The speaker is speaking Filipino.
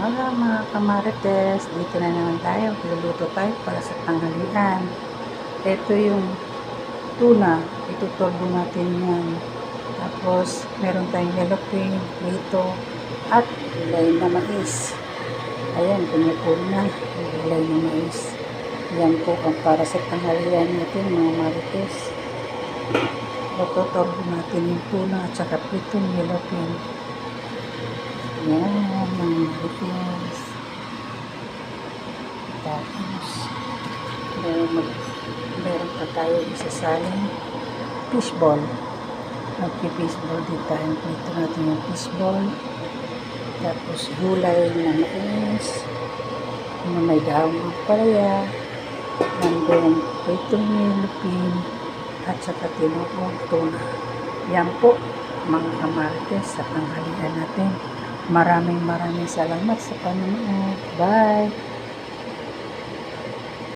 umaga mga kamarites, dito na naman tayo, luluto tayo para sa tanghalian. Ito yung tuna, itutulbo natin yan. Tapos meron tayong yellow pig, prito, at gulay na mais. Ayan, kumukulo na, gulay na mais. Yan po ang para sa tanghalian natin mga marites. Itutulbo natin yung tuna at saka prito, yellow pig. Yan, mga marites. Tapos, meron pa tayo isasaling fishball. Magpi-fishball din tayo. Prito natin yung fishball. Tapos, gulay na mais. Na may dahong palaya. Nandun, pritong nilupin. At saka tinuong tuna. Yan po, mga kamarites, sa tanghalian natin. Maraming salamat sa panonood. Bye!